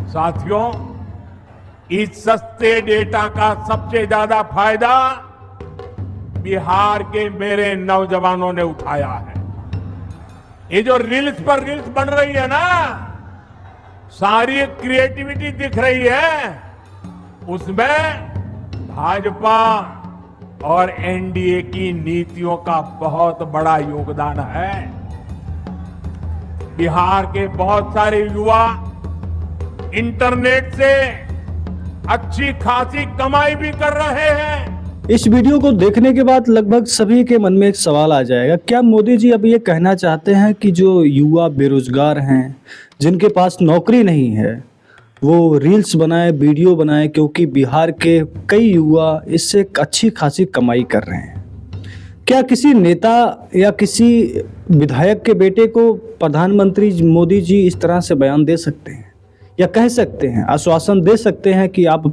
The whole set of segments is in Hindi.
साथियों, इस सस्ते डेटा का सबसे ज्यादा फायदा बिहार के मेरे नौजवानों ने उठाया है। ये जो रील्स पर रील्स बन रही है ना, सारी क्रिएटिविटी दिख रही है, उसमें भाजपा और एनडीए की नीतियों का बहुत बड़ा योगदान है। बिहार के बहुत सारे युवा इंटरनेट से अच्छी खासी कमाई भी कर रहे हैं। इस वीडियो को देखने के बाद लगभग सभी के मन में एक सवाल आ जाएगा, क्या मोदी जी अब ये कहना चाहते हैं कि जो युवा बेरोजगार हैं, जिनके पास नौकरी नहीं है, वो रील्स बनाए, वीडियो बनाए, क्योंकि बिहार के कई युवा इससे अच्छी खासी कमाई कर रहे हैं। क्या किसी नेता या किसी विधायक के बेटे को प्रधानमंत्री मोदी जी इस तरह से बयान दे सकते हैं या कह सकते हैं, आश्वासन दे सकते हैं कि आप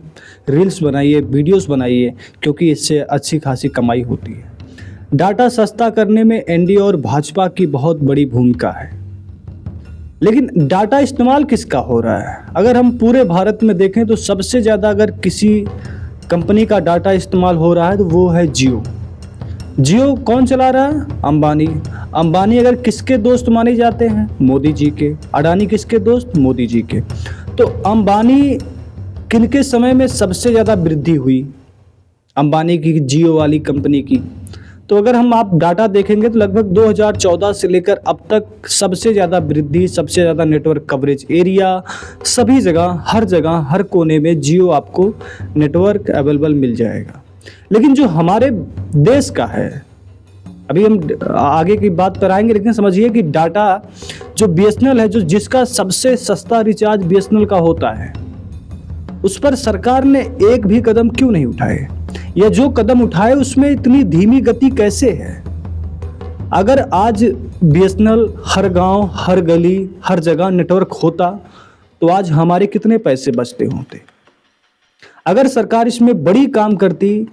रील्स बनाइए, वीडियोस बनाइए, क्योंकि इससे अच्छी खासी कमाई होती है। डाटा सस्ता करने में एनडीए और भाजपा की बहुत बड़ी भूमिका है, लेकिन डाटा इस्तेमाल किसका हो रहा है? अगर हम पूरे भारत में देखें तो सबसे ज़्यादा अगर किसी कंपनी का डाटा इस्तेमाल हो रहा है तो वो है जियो। जियो कौन चला रहा है? अंबानी। अंबानी अगर किसके दोस्त माने जाते हैं? मोदी जी के। अडानी किसके दोस्त? मोदी जी के। तो अंबानी किनके समय में सबसे ज़्यादा वृद्धि हुई? अंबानी की, जियो वाली कंपनी की। तो अगर हम आप डाटा देखेंगे तो लगभग 2014 से लेकर अब तक सबसे ज़्यादा वृद्धि, सबसे ज़्यादा नेटवर्क कवरेज एरिया, सभी जगह, हर कोने में जियो आपको नेटवर्क अवेलेबल मिल जाएगा। लेकिन जो हमारे देश का है, अभी हम आगे की बात पर आएंगे, लेकिन समझिए कि डाटा जो बीएसएनएल है, जो जिसका सबसे सस्ता रिचार्ज बीएसएनएल का होता है, उस पर सरकार ने एक भी कदम क्यों नहीं उठाए, या जो कदम उठाए उसमें इतनी धीमी गति कैसे है? अगर आज बीएसएनएल हर गांव, हर गली, हर जगह नेटवर्क होता तो आज हमारे कितने पैसे बचते होते। अगर सरकार इसमें बड़ी काम करती,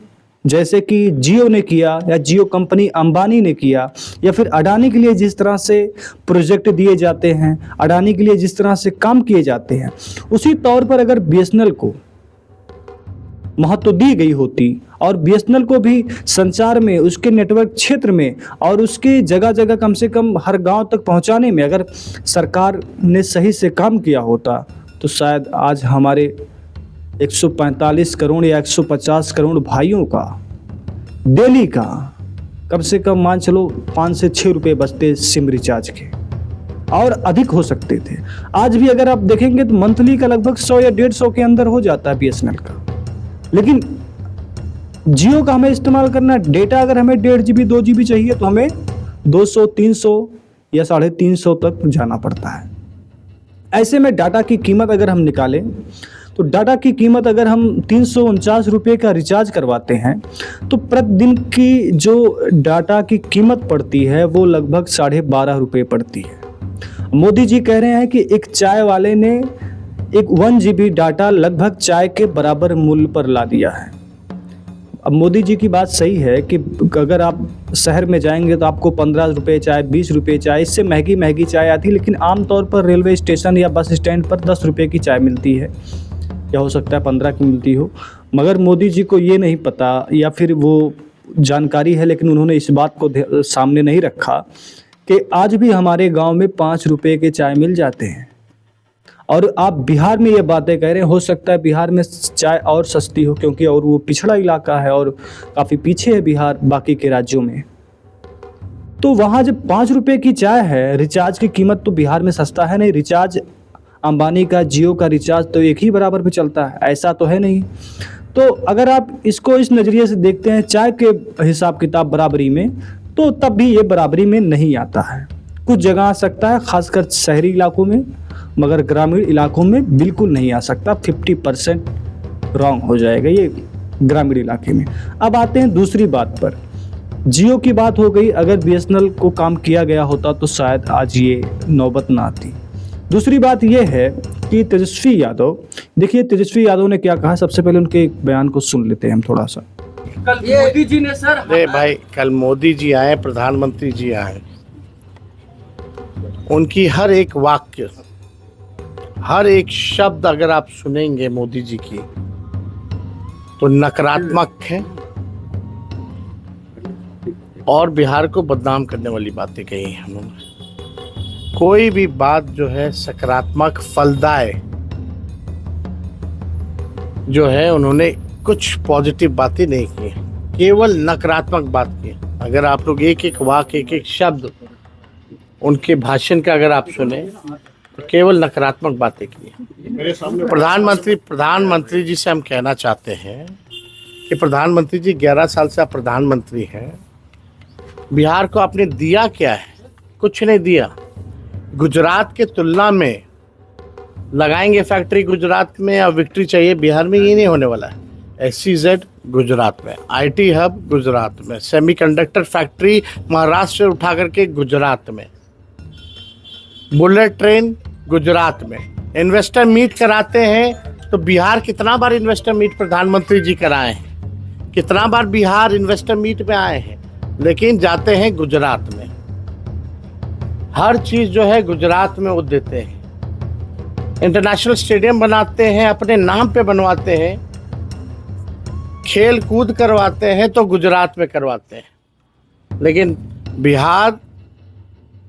जैसे कि जियो ने किया, या जियो कंपनी अंबानी ने किया, या फिर अडानी के लिए जिस तरह से प्रोजेक्ट दिए जाते हैं, अडानी के लिए जिस तरह से काम किए जाते हैं, उसी तौर पर अगर बीएसएनएल को महत्व दी गई होती और बीएसएनएल को भी संचार में, उसके नेटवर्क क्षेत्र में और उसके जगह जगह कम से कम हर गांव तक पहुंचाने में अगर सरकार ने सही से काम किया होता तो शायद आज हमारे 145 करोड़ या 150 करोड़ भाइयों का डेली का कम से कम मान चलो 5 से 6 रुपये बचते सिम रिचार्ज के, और अधिक हो सकते थे। आज भी अगर आप देखेंगे तो मंथली का लगभग 100 या 150 के अंदर हो जाता है बीएसएनएल का। लेकिन जियो का हमें इस्तेमाल करना, डेटा अगर हमें 1.5 GB 2 GB चाहिए तो हमें 200, 300 या 350 तक जाना पड़ता है। ऐसे में डाटा की कीमत अगर हम निकालें तो डाटा की कीमत अगर हम 349 रुपये का रिचार्ज करवाते हैं तो प्रतिदिन की जो डाटा की कीमत पड़ती है वो लगभग 12.5 रुपये पड़ती है। मोदी जी कह रहे हैं कि एक चाय वाले ने एक 1 GB डाटा लगभग चाय के बराबर मूल्य पर ला दिया है। अब मोदी जी की बात सही है कि अगर आप शहर में जाएंगे तो आपको 15 रुपये चाय, 20 रुपये चाय, इससे महंगी चाय आती है, लेकिन आमतौर पर रेलवे स्टेशन या बस स्टैंड पर 10 रुपये की चाय मिलती है, या हो सकता है 15 की मिलती हो। मगर मोदी जी को ये नहीं पता, या फिर वो जानकारी है लेकिन उन्होंने इस बात को सामने नहीं रखा कि आज भी हमारे गांव में 5 रुपये के चाय मिल जाते हैं। और आप बिहार में ये बातें कह रहे हैं, हो सकता है बिहार में चाय और सस्ती हो, क्योंकि और वो पिछड़ा इलाका है और काफ़ी पीछे है बिहार बाकी के राज्यों में। तो वहाँ जब 5 रुपये की चाय है, रिचार्ज की कीमत तो बिहार में सस्ता है नहीं। रिचार्ज अंबानी का, जियो का रिचार्ज तो एक ही बराबर पे चलता है, ऐसा तो है नहीं। तो अगर आप इसको इस नज़रिए से देखते हैं चाय के हिसाब किताब बराबरी में, तो तब भी ये बराबरी में नहीं आता है। कुछ जगह आ सकता है, खासकर शहरी इलाकों में, मगर ग्रामीण इलाकों में बिल्कुल नहीं आ सकता। 50% रॉन्ग हो जाएगा ये ग्रामीण इलाके में। अब आते हैं दूसरी बात पर। जियो की बात हो गई, अगर बीएसएनएल को काम किया गया होता तो शायद आज ये नौबत ना आती। दूसरी बात यह है कि तेजस्वी यादव, देखिए तेजस्वी यादव ने क्या कहा, सबसे पहले उनके एक बयान को सुन लेते हैं हम थोड़ा सा। कल मोदी जी ने सर, अरे भाई, कल मोदी जी आए, प्रधानमंत्री जी आए, उनकी हर एक वाक्य, हर एक शब्द अगर आप सुनेंगे मोदी जी की तो नकारात्मक है और बिहार को बदनाम करने वाली बातें कही हैं उन्होंने। कोई भी बात जो है सकारात्मक फलदाय जो है उन्होंने कुछ पॉजिटिव बातें नहीं की, केवल नकारात्मक बात की। अगर आप लोग एक एक वाक्य एक एक शब्द उनके भाषण का अगर आप सुने तो केवल नकारात्मक बातें की। प्रधानमंत्री जी से हम कहना चाहते हैं कि प्रधानमंत्री जी 11 साल से आप प्रधानमंत्री हैं, बिहार को आपने दिया क्या है? कुछ नहीं दिया। गुजरात के तुलना में लगाएंगे फैक्ट्री गुजरात में या विक्ट्री चाहिए बिहार में, ये नहीं होने वाला है। SEZ गुजरात में, IT हब गुजरात में, सेमीकंडक्टर फैक्ट्री महाराष्ट्र से उठा करके गुजरात में, बुलेट ट्रेन गुजरात में। इन्वेस्टर मीट कराते हैं तो बिहार कितना बार इन्वेस्टर मीट प्रधानमंत्री जी कराए हैं, कितना बार बिहार इन्वेस्टर मीट में आए हैं, लेकिन जाते हैं गुजरात में। हर चीज जो है गुजरात में वो देते हैं। इंटरनेशनल स्टेडियम बनाते हैं, अपने नाम पे बनवाते हैं, खेल कूद करवाते हैं तो गुजरात में करवाते हैं, लेकिन बिहार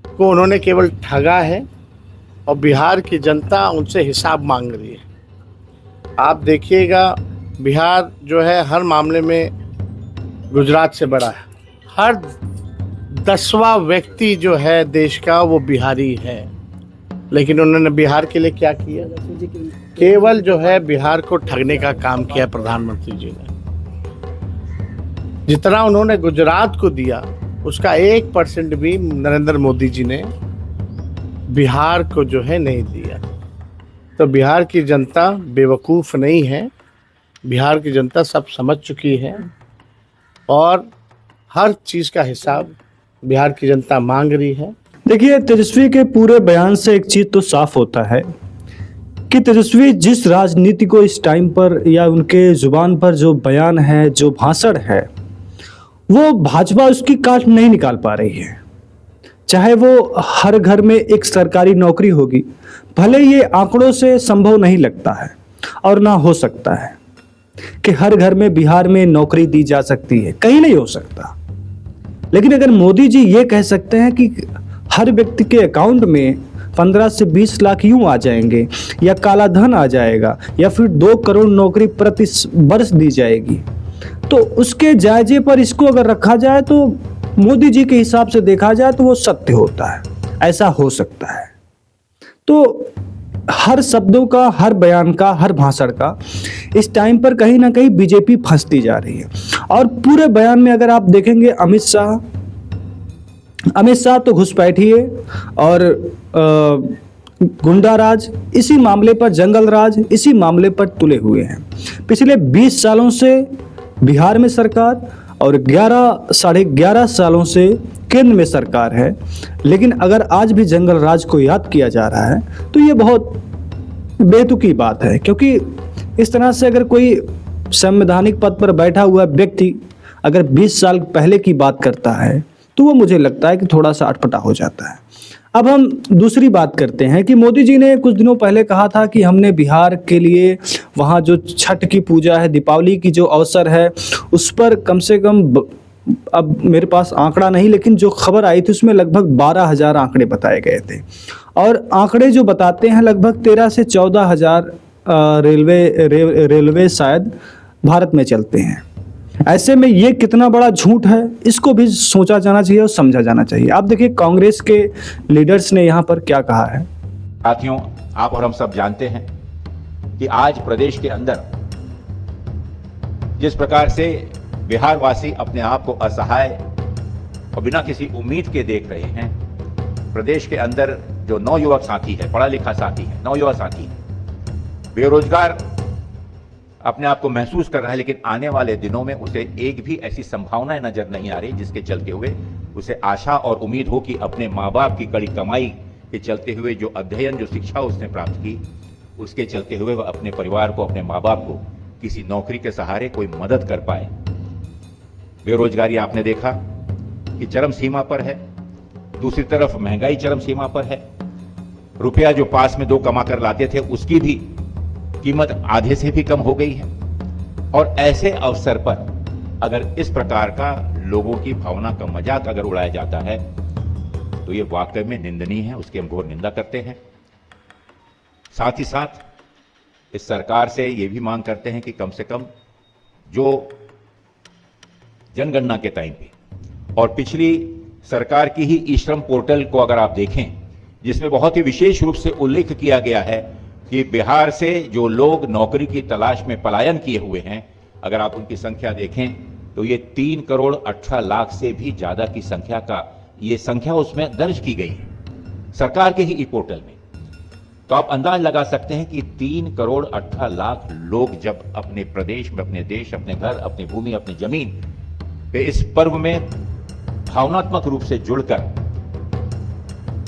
को उन्होंने केवल ठगा है और बिहार की जनता उनसे हिसाब मांग रही है। आप देखिएगा बिहार जो है हर मामले में गुजरात से बड़ा है। हर 10वां व्यक्ति जो है देश का वो बिहारी है, लेकिन उन्होंने बिहार के लिए क्या किया? केवल जो है बिहार को ठगने का काम किया प्रधानमंत्री जी ने। जितना उन्होंने गुजरात को दिया उसका 1% भी नरेंद्र मोदी जी ने बिहार को जो है नहीं दिया। तो बिहार की जनता बेवकूफ़ नहीं है, बिहार की जनता सब समझ चुकी है और हर चीज़ का हिसाब बिहार की जनता मांग रही है। देखिए, तेजस्वी के पूरे बयान से एक चीज तो साफ होता है कि तेजस्वी जिस राजनीति को इस टाइम पर या उनके जुबान पर जो बयान है, जो भाषण है, वो भाजपा उसकी काट नहीं निकाल पा रही है। चाहे वो हर घर में एक सरकारी नौकरी होगी, भले ये आंकड़ों से संभव नहीं लगता है और ना हो सकता है कि हर घर में बिहार में नौकरी दी जा सकती है, कहीं नहीं हो सकता। लेकिन अगर मोदी जी ये कह सकते हैं कि हर व्यक्ति के अकाउंट में 15 से 20 लाख यूं आ जाएंगे, या काला धन आ जाएगा, या फिर 2 करोड़ नौकरी प्रति वर्ष दी जाएगी, तो उसके जायजे पर इसको अगर रखा जाए तो मोदी जी के हिसाब से देखा जाए तो वो सत्य होता है, ऐसा हो सकता है। तो हर शब्दों का, हर बयान का, हर भाषण का इस टाइम पर कहीं ना कहीं बीजेपी फंसती जा रही है। और पूरे बयान में अगर आप देखेंगे, अमित शाह तो घुसपैठी है और गुंडा राज, इसी मामले पर जंगल राज, इसी मामले पर तुले हुए हैं। पिछले 20 सालों से बिहार में सरकार और 11-11.5 सालों से केंद्र में सरकार है, लेकिन अगर आज भी जंगल राज को याद किया जा रहा है तो ये बहुत बेतुकी बात है, क्योंकि इस तरह से अगर कोई संवैधानिक पद पर बैठा हुआ व्यक्ति अगर 20 साल पहले की बात करता है तो वो मुझे लगता है कि थोड़ा सा अटपटा हो जाता है। अब हम दूसरी बात करते हैं कि मोदी जी ने कुछ दिनों पहले कहा था कि हमने बिहार के लिए वहाँ जो छठ की पूजा है, दीपावली की जो अवसर है, उस पर कम से कम, अब मेरे पास आंकड़ा नहीं, लेकिन जो खबर आई थी उसमें लगभग 12,000 आंकड़े बताए गए थे। और आंकड़े जो बताते हैं लगभग 13 से 14,000 रेलवे शायद भारत में चलते हैं। ऐसे में ये कितना बड़ा झूठ है, इसको भी सोचा जाना चाहिए और समझा जाना चाहिए। आप देखिए कांग्रेस के लीडर्स ने यहाँ पर क्या कहा है। साथियों, आप और हम सब जानते हैं कि आज प्रदेश के अंदर जिस प्रकार से बिहार वासी अपने आप को असहाय और बिना किसी उम्मीद के देख रहे हैं, प्रदेश के अंदर जो नौयुवक साथी है, पढ़ा लिखा साथी है, नौयुवा साथी है, बेरोजगार अपने आप को महसूस कर रहा है, लेकिन आने वाले दिनों में उसे एक भी ऐसी संभावनाएं नजर नहीं आ रही जिसके चलते हुए उसे आशा और उम्मीद हो कि अपने माँ बाप की कड़ी कमाई के चलते हुए जो अध्ययन, जो शिक्षा उसने प्राप्त की, उसके चलते हुए वह अपने परिवार को, अपने माँ बाप को किसी नौकरी के सहारे कोई मदद कर पाए। बेरोजगारी आपने देखा कि चरम सीमा पर है, दूसरी तरफ महंगाई चरम सीमा पर है, रुपया जो पास में 2 कमा कर लाते थे उसकी भी कीमत आधे से भी कम हो गई है। और ऐसे अवसर पर अगर इस प्रकार का लोगों की भावना का मजाक अगर उड़ाया जाता है तो ये वाकई में निंदनीय है, उसकी हम घोर निंदा करते हैं। साथ ही साथ इस सरकार से ये भी मांग करते हैं कि कम से कम जो जनगणना के टाइम पे और पिछली सरकार की ही ई श्रम पोर्टल को अगर आप देखें, जिसमें बहुत ही विशेष रूप से उल्लेख किया गया है कि बिहार से जो लोग नौकरी की तलाश में पलायन किए हुए हैं, अगर आप उनकी संख्या देखें तो ये 3 करोड़ 18 लाख से भी ज्यादा की संख्या का ये संख्या उसमें दर्ज की गई है सरकार के ही ई पोर्टल में। तो आप अंदाज लगा सकते हैं कि 3 करोड़ 18 लाख लोग जब अपने प्रदेश में, अपने देश, अपने घर, अपनी भूमि, अपनी जमीन पे इस पर्व में भावनात्मक रूप से जुड़कर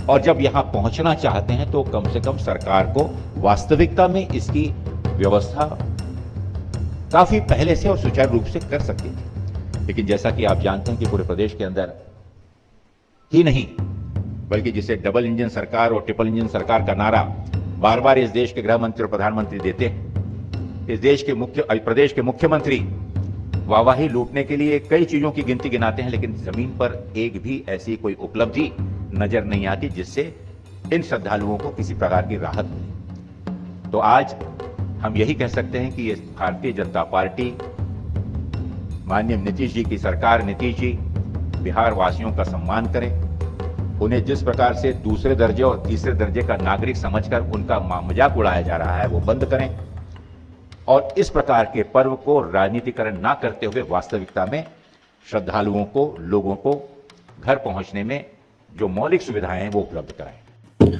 और जब यहां पहुंचना चाहते हैं तो कम से कम सरकार को वास्तविकता में इसकी व्यवस्था काफी पहले से और सुचारू रूप से कर सकती थी। लेकिन जैसा कि आप जानते हैं कि पूरे प्रदेश के अंदर ही नहीं बल्कि जिसे डबल इंजन सरकार और ट्रिपल इंजन सरकार का नारा बार बार इस देश के गृह मंत्री और प्रधानमंत्री देते हैं, इस देश के प्रदेश के मुख्यमंत्री वाहवाही लूटने के लिए कई चीजों की गिनती गिनाते हैं, लेकिन जमीन पर एक भी ऐसी कोई उपलब्धि नजर नहीं आती जिससे इन श्रद्धालुओं को किसी प्रकार की राहत मिले। तो आज हम यही कह सकते हैं कि ये भारतीय जनता पार्टी, माननीय नीतीश जी की सरकार, नीतीश जी बिहार वासियों का सम्मान करें, उन्हें जिस प्रकार से दूसरे दर्जे और तीसरे दर्जे का नागरिक समझकर उनका मजाक उड़ाया जा रहा है वो बंद करें और इस प्रकार के पर्व को राजनीतिकरण ना करते हुए वास्तविकता में श्रद्धालुओं को, लोगों को घर पहुंचने में जो मौलिक सुविधाएं हैं वो उपलब्ध कराएं।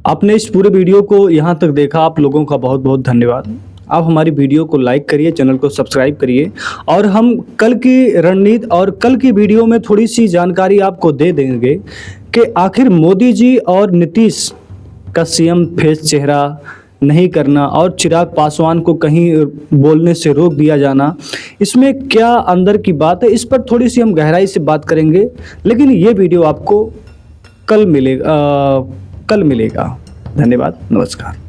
आपने इस पूरे वीडियो को यहाँ तक देखा, आप लोगों का बहुत बहुत धन्यवाद। आप हमारी वीडियो को लाइक करिए, चैनल को सब्सक्राइब करिए और हम कल की रणनीति और कल की वीडियो में थोड़ी सी जानकारी आपको दे देंगे कि आखिर मोदी जी और नीतीश का सीएम फेस चेहरा नहीं करना और चिराग पासवान को कहीं बोलने से रोक दिया जाना, इसमें क्या अंदर की बात है, इस पर थोड़ी सी हम गहराई से बात करेंगे। लेकिन ये वीडियो आपको कल मिलेगा। धन्यवाद, नमस्कार।